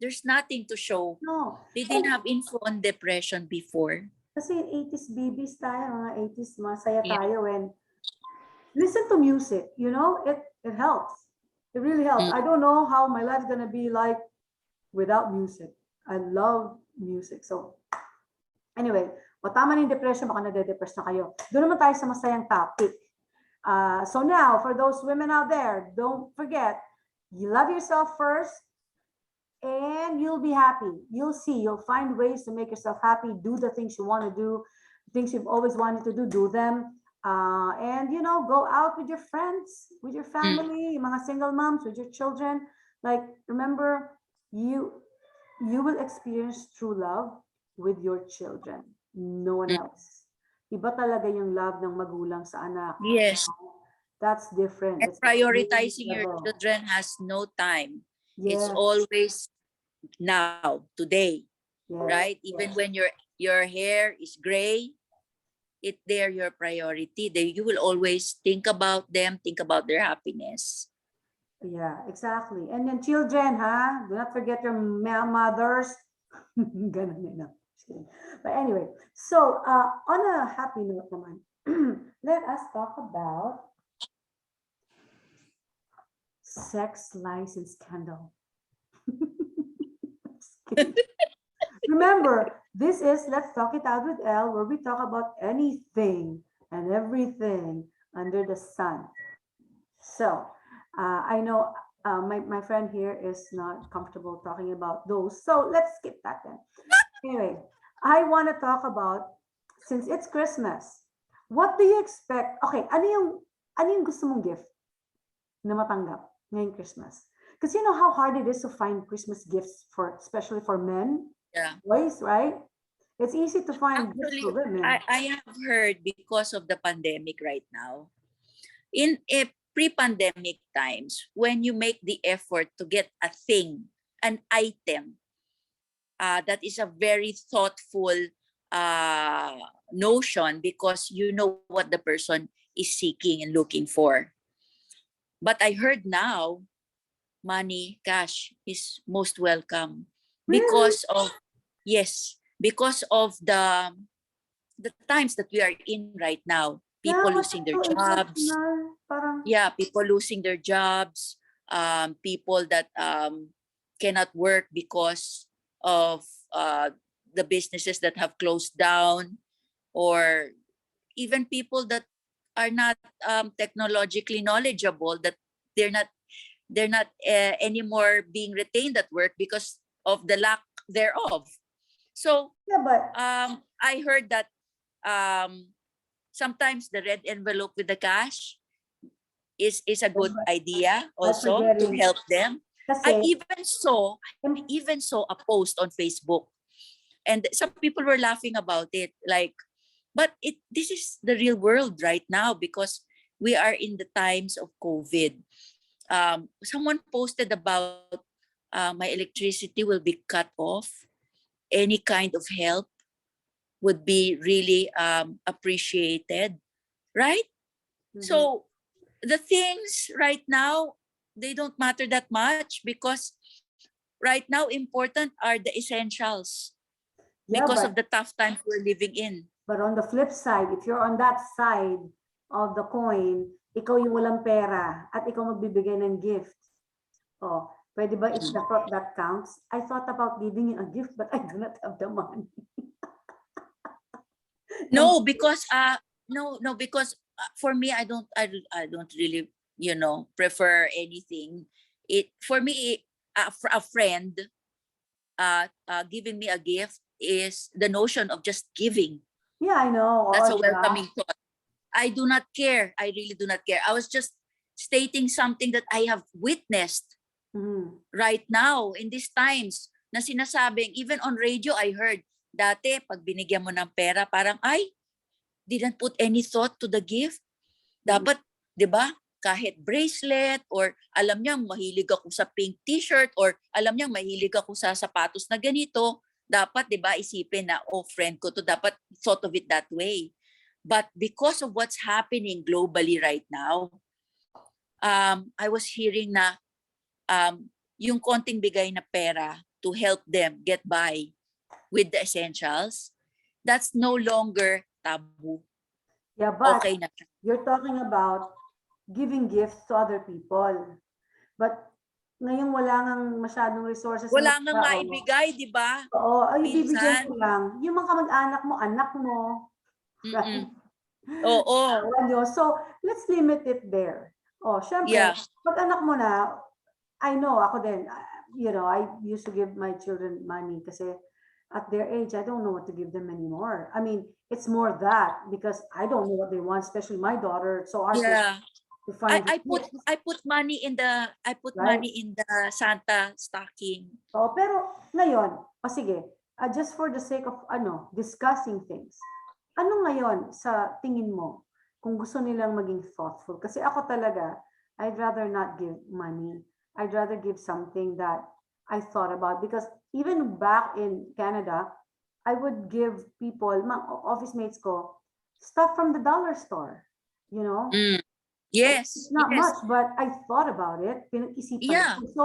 S2: there's nothing to show.
S1: no.
S2: They didn't have info on depression before.
S1: Kasi 80s babies tayo, mga 80s, masaya
S2: Yeah.
S1: tayo when listen to music, you know, it helps. It really helps. I don't know how my life's gonna be like without music. I love music. So anyway, o tama na yung depression, baka nade-depress na kayo. Doon naman tayo sa masayang topic. So now, for those women out there, don't forget, you love yourself first, and you'll be happy. You'll see, you'll find ways to make yourself happy. Do the things you want to do, things you've always wanted to do them. And you know, go out with your friends, with your family, mga single moms, with your children. Like, remember, you will experience true love with your children. No one else. Iba talaga yung love ng magulang sa anak.
S2: Yes.
S1: That's different.
S2: And
S1: It's
S2: prioritizing your
S1: level.
S2: children has no time. It's
S1: Yes.
S2: always now, today,
S1: Yes.
S2: right? Even when your hair is gray, they're your priority. You will always think about them, think about their happiness.
S1: Yeah, exactly. And then children, huh? Do not forget your mothers. Ganun yun, no? Just kidding. But anyway, so on a happy note naman, let us talk about sex license scandal. Just kidding. Remember, this is Let's Talk It Out with Elle, where we talk about anything and everything under the sun. So, I know my friend here is not comfortable talking about those, so let's skip that then. Anyway, I want to talk about, since it's Christmas, what do you expect? Okay, ano yung gusto mong gift na matanggap ngayong Christmas? Because you know how hard it is to find Christmas gifts especially for men, boys, right? It's easy to find gifts for women.
S2: I have heard, because of the pandemic right now, in pre-pandemic times, when you make the effort to get a thing, an item, that is a very thoughtful notion, because you know what the person is seeking and looking for. But I heard now, money, cash is most welcome
S1: Really?
S2: because of, yes, because of the times that we are in right now. People
S1: Yeah, but
S2: losing
S1: it's
S2: their
S1: so
S2: jobs.
S1: impersonal. Parang,
S2: Yeah, people losing their jobs. People that cannot work because of the businesses that have closed down, or even people that are not technologically knowledgeable, that they're not anymore being retained at work because of the lack thereof. So
S1: yeah, but
S2: I heard that um, sometimes the red envelope with the cash is a good idea
S1: but
S2: also to
S1: forgetting.
S2: help them. I
S1: Kasi,
S2: even saw I
S1: im-
S2: even saw a post on Facebook, and some people were laughing about it, like, but this is the real world right now because we are in the times of COVID. Someone posted about my electricity will be cut off. Any kind of help would be really appreciated, right?
S1: mhm.
S2: So the things right now, they don't matter that much because right now important are the essentials
S1: Yeah,
S2: because of
S1: but
S2: the tough times we're living in.
S1: on the flip side, if you're on that side of the coin, ikaw yung walang pera at ikaw magbibigay ng gift. Oh, pwede ba it's the thought that counts? I thought about giving you a gift but I do not have the money.
S2: No, because no, because for me I don't really, prefer anything. It for me, a friend giving me a gift is the notion of just giving.
S1: Yeah, I know.
S2: That's
S1: Oh,
S2: a
S1: diba?
S2: welcoming thought. I do not care. I really do not care. I was just stating something that I have witnessed
S1: Mhm.
S2: right now in these times, na sinasabing, even on radio I heard, dati pag binigyan mo ng pera, parang, ay, didn't put any thought to the gift.
S1: Mhm.
S2: Dapat, 'di ba? Kahit bracelet, or alam niyang mahilig ako sa pink t-shirt, or alam niyang mahilig ako sa sapatos na ganito, dapat 'di ba isipin na, oh, friend ko to, dapat thought of it that way. But because of what's happening globally right now, I was hearing na yung konting bigay na pera to help them get by with the essentials, that's no longer taboo.
S1: Yeah, but
S2: Okay na siya.
S1: you're talking about giving gifts to other people. But ngayong wala ngang masyadong resources ng
S2: Wala
S1: mga
S2: ngang
S1: tao.
S2: maibigay, di ba?
S1: Oo, ay bibigyan
S2: Minsan.
S1: ko lang. Yung mga kamag-anak mo, anak mo,
S2: Mm-mm.
S1: right?
S2: Oo.
S1: Ano, so, let's limit it there. Oh, syempre,
S2: Yeah.
S1: pag anak mo na, I know, ako din, I used to give my children money kasi at their age, I don't know what to give them anymore. I mean, it's more that because I don't know what they want, especially my daughter. It's so hard
S2: Yeah.
S1: to find
S2: I put
S1: gifts,
S2: I put money in
S1: right?
S2: the Santa stocking.
S1: Oh, pero ngayon, sige, just for the sake of discussing things. Ano ngayon sa tingin mo kung gusto nilang maging thoughtful? Kasi ako talaga, I'd rather not give money. I'd rather give something that I thought about because even back in Canada, I would give people, mga office mates ko, stuff from the dollar store, you know?
S2: Mm.
S1: It's
S2: Yes,
S1: not
S2: yes.
S1: much, but I thought about it. Pinag-isipan
S2: Yeah,
S1: ko. So,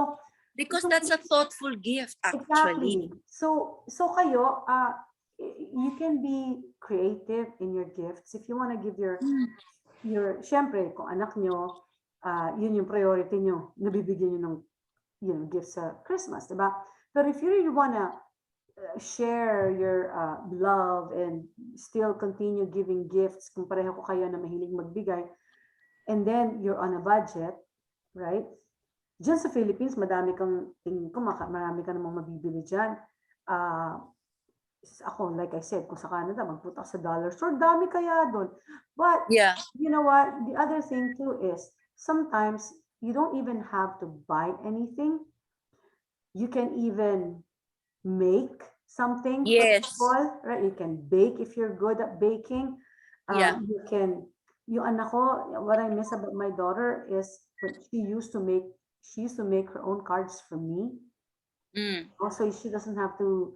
S2: because
S1: so
S2: that's a thoughtful gift actually.
S1: exactly. So kayo, you can be creative in your gifts. If you want to give
S2: Mm.
S1: syempre, kung anak nyo, yun yung priority nyo, nabibigyan nyo ng, gifts sa Christmas, diba? But if you really want to share your love and still continue giving gifts, kung pareho ko kayo na mahilig magbigay, and then you're on a budget, right? Diyan sa Philippines, madami kang, tingin ko, marami ka namang mabibili dyan. Ah, ako, like I said, kung sa Canada, magpunta sa dollar store, dami kaya doon. But,
S2: Yeah.
S1: you know what? The other thing too is, sometimes, you don't even have to buy anything. You can even make something for
S2: Yes.
S1: people, right? You can bake if you're good at baking.
S2: Yeah.
S1: You can, yung anak ko, what I miss about my daughter is when she used to make her own cards for me.
S2: Mm.
S1: Also, she doesn't have to,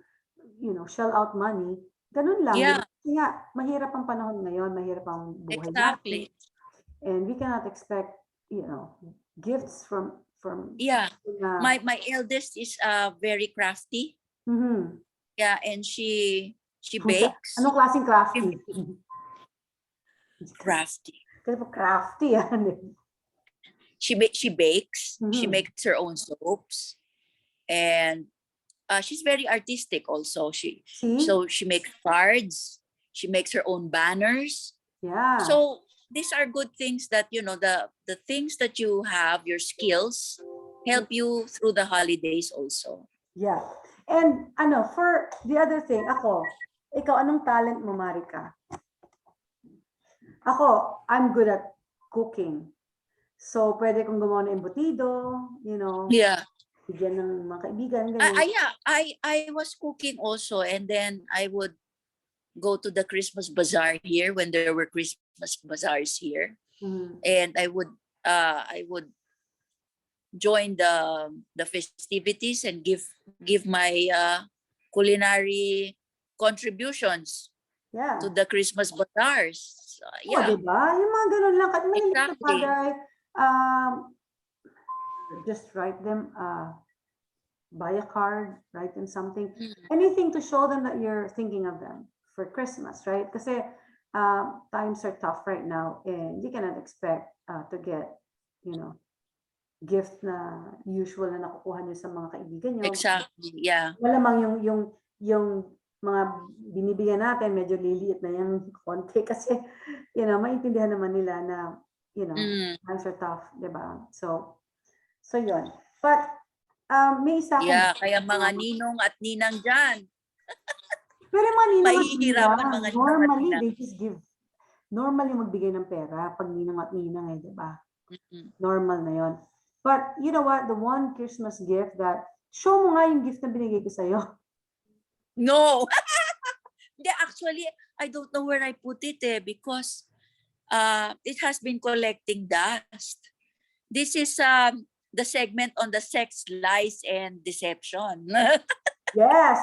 S1: shell out money. Ganun lang, di ba?
S2: Yeah,
S1: Kasi nga, mahirap ang panahon ngayon, mahirap ang buhay natin.
S2: exactly.
S1: And we cannot expect, gifts from from
S2: Yeah.
S1: na,
S2: My eldest is very crafty.
S1: mhm.
S2: Yeah, and she bakes.
S1: Anong klaseng crafty?
S2: Crafty.
S1: Kasi po crafty yan eh.
S2: She bakes. She
S1: Mhm.
S2: makes her own soaps, and she's very artistic also.
S1: See?
S2: She makes cards. She makes her own banners.
S1: Yeah.
S2: So these are good things that the things that you have, your skills, help you through the holidays also.
S1: Yeah. And for the other thing, ikaw, anong talent mo, Marika? Ako, I'm good at cooking. So, pwede kong gumawa ng embutido,
S2: Yeah.
S1: bigyan ng mga kaibigan, ganyan.
S2: Yeah, I was cooking also, and then I would go to the Christmas bazaar here when there were Christmas bazaars here,
S1: Mhm.
S2: and I would join the festivities and give my culinary contributions
S1: Yeah.
S2: to the Christmas bazaars.
S1: Oh,
S2: Yeah,
S1: diba? Yung mga ganun lang, kahit maliliit na
S2: exactly.
S1: bagay, just write them, buy a card, write them something, anything to show them that you're thinking of them for Christmas, right? Kasi times are tough right now, and you cannot expect to get, gift na usual na nakukuha niyo sa mga kaibigan niyo.
S2: Exactly. Yeah.
S1: Malamang yung mga binibigyan natin medyo liliit na yung konti kasi maintindihan naman nila na times are tough, 'di ba? So yun. But may isa akong
S2: Yeah, kaya mga ninong at ninang dyan,
S1: pero mga ninong at
S2: mahihirapan
S1: ninang,
S2: mga ninang at
S1: normally
S2: ninang.
S1: they just give normally magbigay ng pera pag ninong at ninang 'di ba? Normal na yon. But you know what? The one Christmas gift that, show mo nga yung gift na binigay ko sa'yo.
S2: No. Actually, I don't know where I put it because it has been collecting dust. This is the segment on the sex, lies, and deception.
S1: Yes.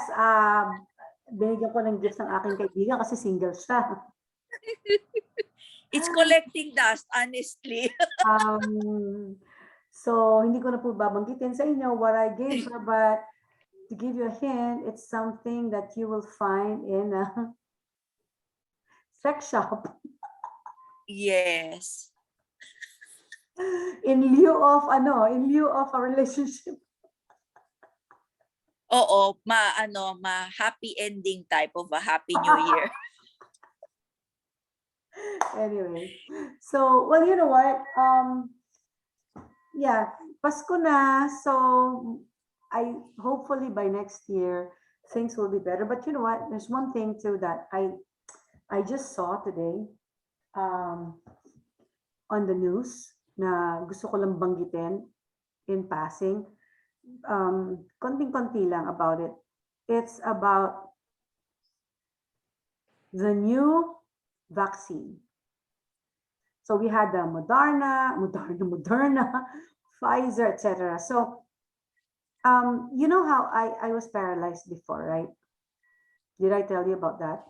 S1: Binigyan ko ng gift ng aking kaibigan kasi single siya.
S2: It's collecting dust, honestly.
S1: So, hindi ko na po babanggitin sa inyo what I gave her, but to give you a hint, it's something that you will find in a sex shop.
S2: Yes.
S1: In lieu of a relationship.
S2: Oo, happy ending type of a Happy New Year.
S1: Anyway, so, well, you know what? Yeah, Pasko na, so I hopefully by next year things will be better. But you know what? There's one thing too that I just saw today on the news na gusto ko lang banggitin in passing. Konting-konti lang about it. It's about the new vaccine. So we had the Moderna, Pfizer, etc. So, you know how I was paralyzed before, right? Did I tell you about that?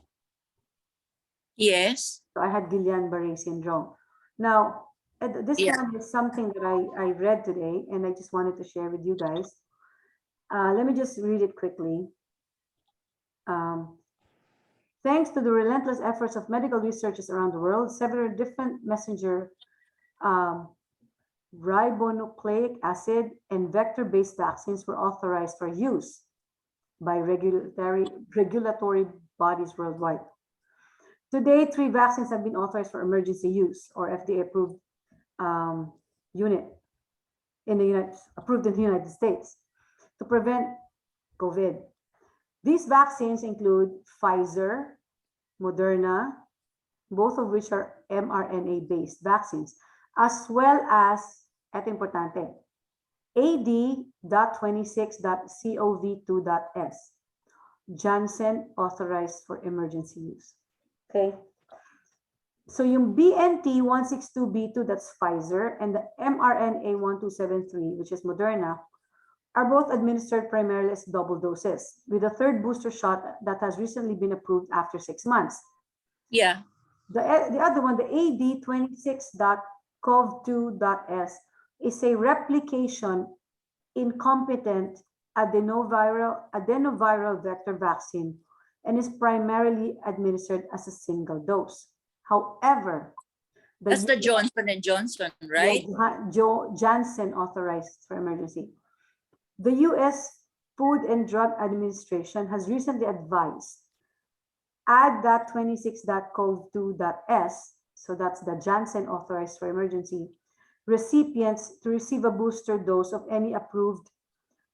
S2: Yes.
S1: So I had Guillain-Barré syndrome. Now, this one is something that I read today, and I just wanted to share with you guys. Let me just read it quickly. Thanks to the relentless efforts of medical researchers around the world, several different messenger ribonucleic acid and vector-based vaccines were authorized for use by regulatory bodies worldwide. Today, 3 vaccines have been authorized for emergency use or FDA-approved unit approved in the United States to prevent COVID. These vaccines include Pfizer, Moderna, both of which are mRNA-based vaccines, as well as, eto importante, AD.26.CoV2.S, Janssen authorized for emergency use. Okay. So yung BNT162b2, that's Pfizer, and the mRNA-1273, which is Moderna, are both administered primarily as double doses, with a third booster shot that has recently been approved after 6 months.
S2: Yeah.
S1: The other one, the AD26.CoV2.S, is a replication incompetent adenoviral vector vaccine and is primarily administered as a single dose. However,
S2: That's
S1: the
S2: the Johnson and Johnson, right?
S1: Janssen authorized for emergency. The U.S. Food and Drug Administration has recently advised add that 26.cov2.s, so that's the Janssen authorized for emergency, recipients to receive a booster dose of any approved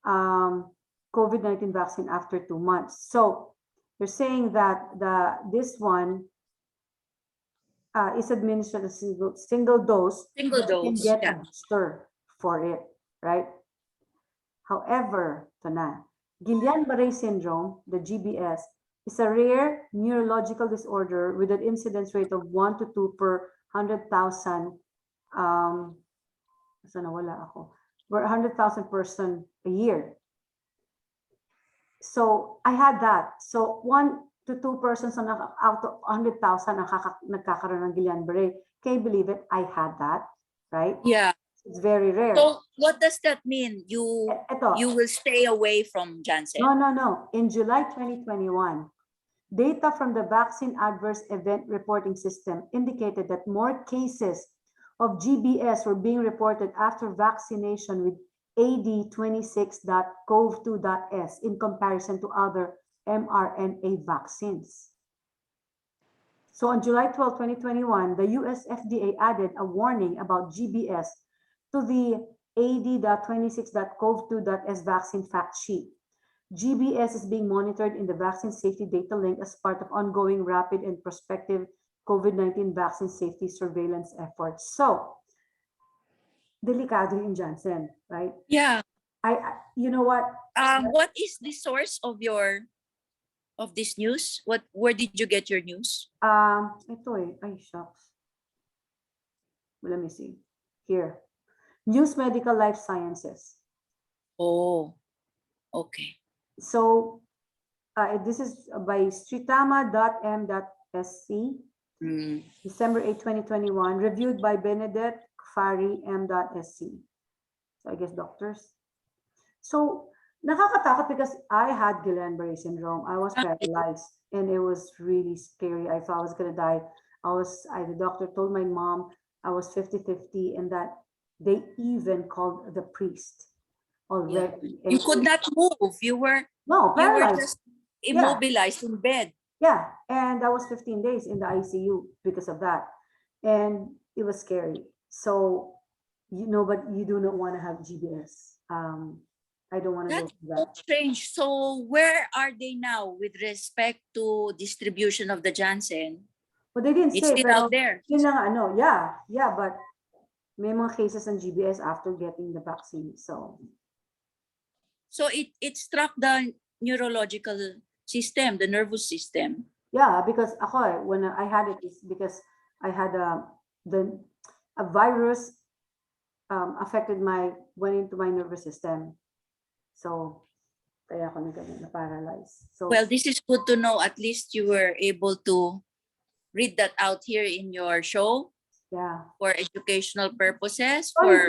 S1: COVID-19 vaccine after 2 months. So you're saying that this one is administered a single dose,
S2: Single
S1: but you can
S2: dose,
S1: get a
S2: yeah.
S1: booster for it, right? However, Guillain-Barré syndrome, the GBS, is a rare neurological disorder with an incidence rate of 1 to 2 per 100,000 100,000 person a year. So I had that. So 1 to 2 persons out of 100,000 nagkakaroon ng Guillain-Barré. Can you believe it? I had that, right?
S2: Yeah.
S1: It's very rare.
S2: So what does that mean? You will stay away from Janssen?
S1: No. In July 2021, data from the Vaccine Adverse Event Reporting System indicated that more cases of GBS were being reported after vaccination with AD26.cov2.s in comparison to other mRNA vaccines. So on July 12, 2021, the US FDA added a warning about GBS to the AD.26.cov2.s vaccine fact sheet. GBS is being monitored in the vaccine safety data link as part of ongoing rapid and prospective COVID-19 vaccine safety surveillance efforts. So, delikado yung Janssen, right?
S2: Yeah.
S1: You know what?
S2: What is the source of this news? Where did you get your news?
S1: Ito ay shucks. Let me see. Here. News Medical Life Sciences.
S2: Oh, okay.
S1: So, this is by stritama.m.sc, December 8, 2021, reviewed by Benedette Kfari M.sc. So, I guess doctors. So, nakakatakot because I had Guillain-Barré syndrome. I was paralyzed and it was really scary. I thought I was going to die. The doctor told my mom I was 50-50 and that they even called the priest already.
S2: Yeah. You could not move. You were just immobilized in bed.
S1: Yeah, and I was 15 days in the ICU because of that. And it was scary. So, but you do not want to have GBS. I don't want to go through that.
S2: That's strange. So where are they now with respect to distribution of the Janssen?
S1: But they didn't say.
S2: It's still out there.
S1: Yeah, but may mga cases ng GBS after getting the vaccine. So
S2: it struck the neurological system, the nervous system.
S1: Yeah, because when I had it, it's because I had a virus went into my nervous system. So kaya ako na-paralyzed. So
S2: well, this is good to know. At least you were able to read that out here in your show.
S1: Yeah.
S2: For educational purposes, for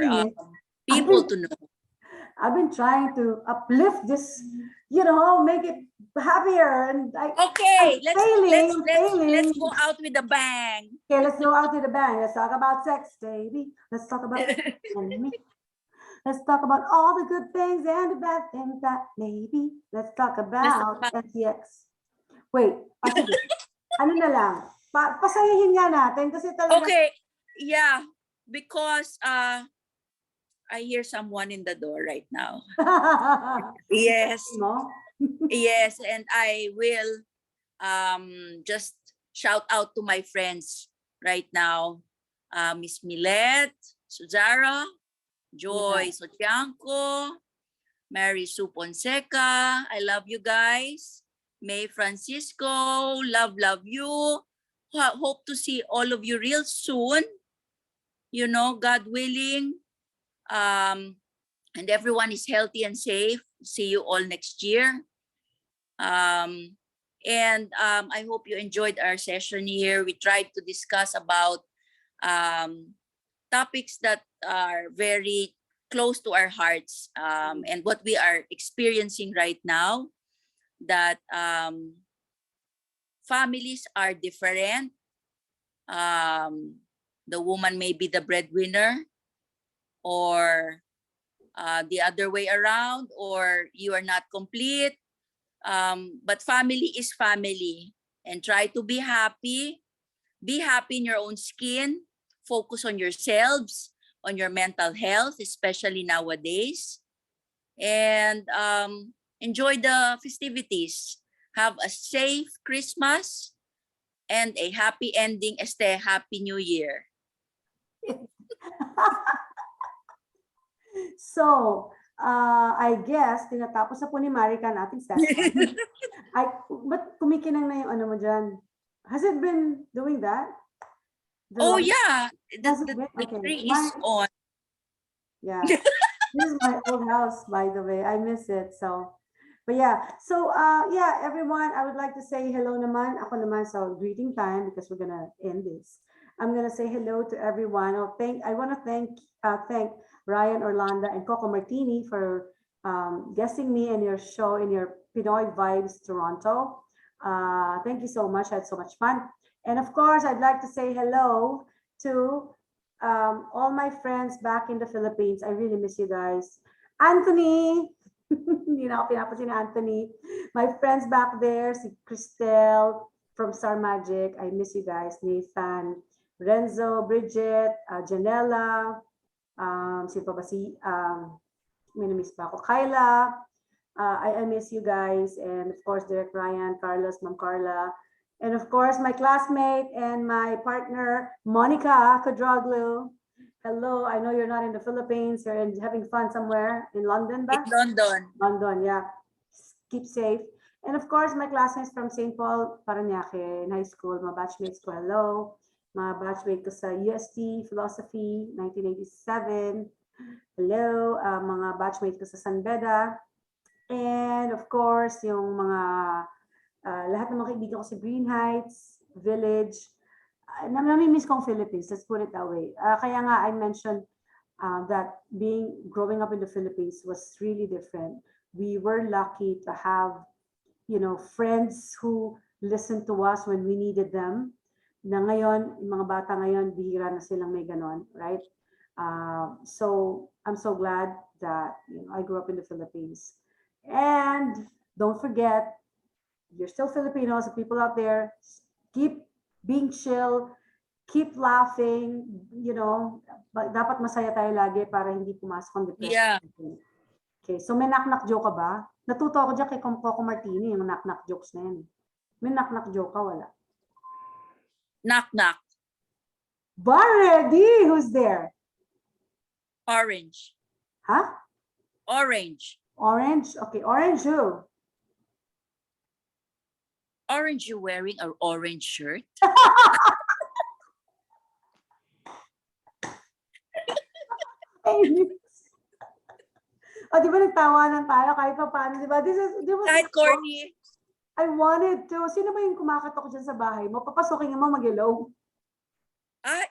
S2: people to know.
S1: I've been trying to uplift this, make it happier. And let's
S2: go out with a bang.
S1: Okay, let's go out with a bang. Let's talk about sex, baby. Let's talk about me. Let's talk about all the good things and the bad things that maybe. Let's talk about STX. Wait, ano na lang? Pasayahin nga natin kasi talaga.
S2: Okay, yeah, because I hear someone in the door right now. Yes. Yes, and I will just shout out to my friends right now. Miss Millet, Suzara, Joy Sotianco, Mary Sue Ponseca. I love you guys. May Francisco, love you. Hope to see all of you real soon. God willing. And everyone is healthy and safe. See you all next year. And I hope you enjoyed our session here. We tried to discuss about topics that are very close to our hearts, and what we are experiencing right now, that families are different. The woman may be the breadwinner, or the other way around, or you are not complete. But family is family, and try to be happy. Be happy in your own skin. Focus on yourselves, on your mental health, especially nowadays. And enjoy the festivities. Have a safe Christmas and a happy ending, happy New Year.
S1: So, I guess, tinatapos na po ni Marika ang ating session. Ba't kumikinang na yung ano mo dyan? Has it been doing that?
S2: Oh, yeah.
S1: Has it
S2: The
S1: been? Okay.
S2: tree is on.
S1: Yeah. This is my old house, by the way. I miss it. So, but yeah. So, yeah, everyone, I would like to say hello naman. Ako naman, so greeting time, because we're gonna end this. I'm gonna say hello to everyone. I want to thank Ryan Orlando and Coco Martini for guesting me in your show, in your Pinoy Vibes Toronto. Thank you so much. I had so much fun. And of course, I'd like to say hello to all my friends back in the Philippines. I really miss you guys. Anthony, hindi na ako pinapansin ni Anthony. My friends back there, si Cristel from Star Magic. I miss you guys. Nathan, Renzo, Bridget, Janella, si pa ba si, may namiss pa ako, Kyla. I miss you guys. And of course, Derek Ryan, Carlos, Ma'am Carla. And of course, my classmate and my partner, Marika Koudroglou. Hello, I know you're not in the Philippines. You're having fun somewhere in London, ba?
S2: In London.
S1: London, yeah. Keep safe. And of course, my classmates from St. Paul, Parañaque, in high school, mga batchmates ko, hello. Mga batchmate ko sa UST Philosophy, 1987. Hello, mga batchmate ko sa San Beda. And of course, yung mga lahat ng mga kaibigan ko sa Green Heights, Village. Namimiss kong Philippines, let's put it that way. Kaya nga I mentioned that growing up in the Philippines was really different. We were lucky to have, friends who listened to us when we needed them. Na ngayon, yung mga bata ngayon, bihira na silang may ganon, right? So I'm so glad that I grew up in the Philippines. And don't forget, you're still Filipinos, the people out there, keep being chill, keep laughing, dapat masaya tayo lagi para hindi pumasok ang depression.
S2: Yeah.
S1: Okay, so may knock-knock joke ka ba? Natuto ako dyan kay Coco Martini, yung knock-knock jokes na yan. May knock-knock joke ka, wala?
S2: Knock-knock.
S1: Bar ready! Who's there?
S2: Orange.
S1: Huh?
S2: Orange.
S1: Orange? Okay, orange who?
S2: Orange, you wearing an orange shirt? Di ba nagtawanan tayo kahit pa paano, di ba? Kahit corny.
S1: I wanted to. Sino ba yung kumakatok dyan sa bahay mo? Papasukin mo mag-hello.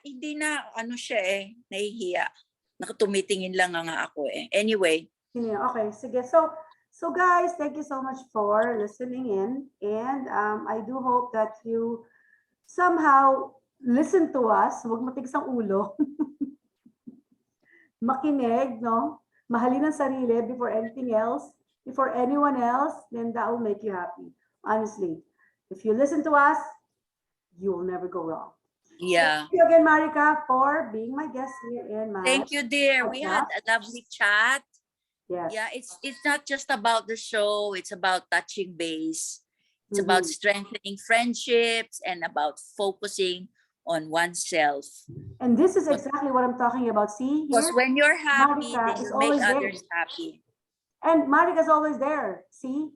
S2: Hindi na, siya nahihiya. Nakatumitingin lang nga ako Anyway.
S1: Okay, sige. So guys, thank you so much for listening in. And I do hope that you somehow listen to us. Huwag matigas ang ulo. Makinig, no? Mahalin ang sarili before anything else. Before anyone else, then that will make you happy. Honestly. If you listen to us, you will never go wrong.
S2: Yeah.
S1: Thank you again, Marika, for being my guest here in my
S2: Thank you, dear. We had a lovely chat.
S1: Yes.
S2: Yeah, it's not just about the show. It's about touching base. It's about strengthening friendships and about focusing on oneself.
S1: And this is exactly what I'm talking about. See,
S2: because when you're happy,
S1: Marika
S2: then you make others happy.
S1: And Marika's always there. See,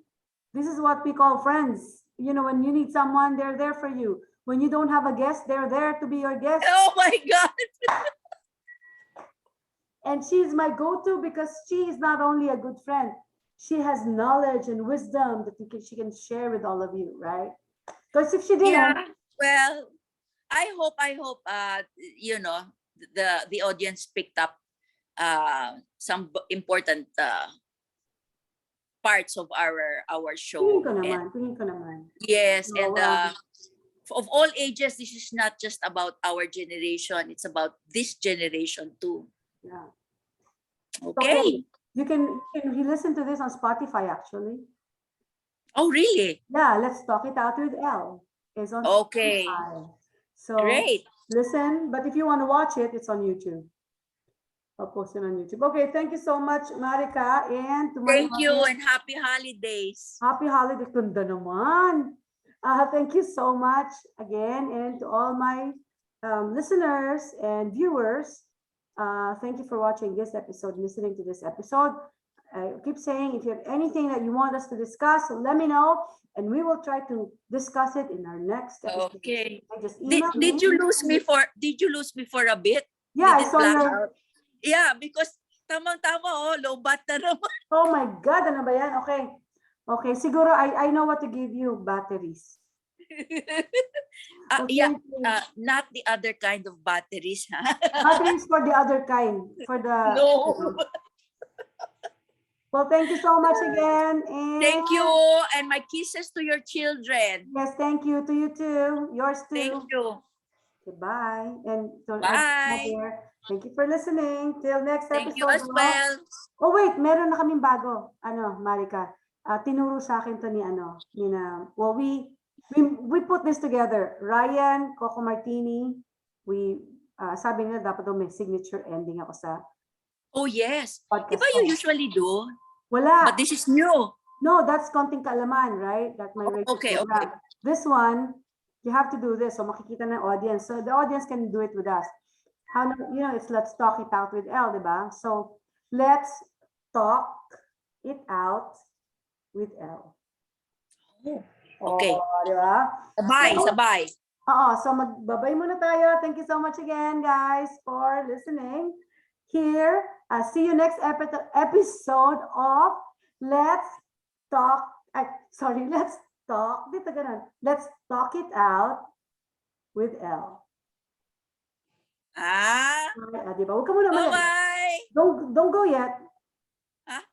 S1: this is what we call friends. When you need someone, they're there for you. When you don't have a guest, they're there to be your guest.
S2: Oh my God.
S1: And she's my go-to because she is not only a good friend, she has knowledge and wisdom that she can share with all of you, right? Because if she didn't,
S2: well, I hope the audience picked up some important parts of our
S1: Tingin
S2: show.
S1: ko
S2: And
S1: naman, tingin ko naman.
S2: yes,
S1: So,
S2: and of all ages, this is not just about our generation, it's about this generation too.
S1: yeah.
S2: Okay.
S1: You can listen to this on Spotify actually.
S2: Oh, really?
S1: Yeah, let's talk it out with Elle. It's on
S2: Okay.
S1: Spotify. So
S2: Great.
S1: listen, but if you want to watch it, it's on YouTube. I'll post it on YouTube. Okay, thank you so much, Marika. And to my
S2: Thank you
S1: audience,
S2: and happy holidays.
S1: happy holiday. Ganda naman. Thank you so much again. And to all my listeners and viewers, thank you for watching this episode, listening to this episode. I keep saying, if you have anything that you want us to discuss, let me know, and we will try to discuss it in our next episode.
S2: Okay.
S1: Just
S2: Did,
S1: email
S2: did
S1: me.
S2: you lose me for a bit?
S1: Yeah, I
S2: Did it
S1: saw
S2: black
S1: your.
S2: out? Yeah, because tamang-tama low bat na naman.
S1: Oh my God, ano ba yan? Okay. Okay, siguro I know what to give you, batteries. Okay,
S2: Yeah, not the other kind of batteries.
S1: batteries for the other kind, for the.
S2: No.
S1: Well, thank you so much again. And
S2: Thank you, and my kisses to your children.
S1: yes, thank you to you too. Yours too.
S2: Thank you.
S1: Okay, bye. And to
S2: Bye.
S1: here, thank you for listening. Till next
S2: Thank you
S1: episode.
S2: as well.
S1: Oh wait, meron na kaming bago. Ano, Marika? Tinuro sa akin to ni well, we put this together. Ryan, Coco Martini, sabi nila dapat daw may signature ending ako sa
S2: Oh yes.
S1: podcast.
S2: Diba you usually do?
S1: Wala.
S2: But this is new.
S1: No, that's konting kaalaman, right? That my radio
S2: Okay,
S1: program.
S2: okay.
S1: This one, you have to do this. So makikita ng audience. So the audience can do it with us. How, it's let's talk it out with Elle, diba? So let's talk it out with Elle.
S2: Okay.
S1: Diba?
S2: Sabay.
S1: So magbabay muna tayo. Thank you so much again, guys, for listening. Here, see you next episode of Let's Talk. Let's Talk. Let's Talk It Out with Elle.
S2: Diba?
S1: Diba? Huwag ka muna
S2: Bye-bye.
S1: Don't go yet.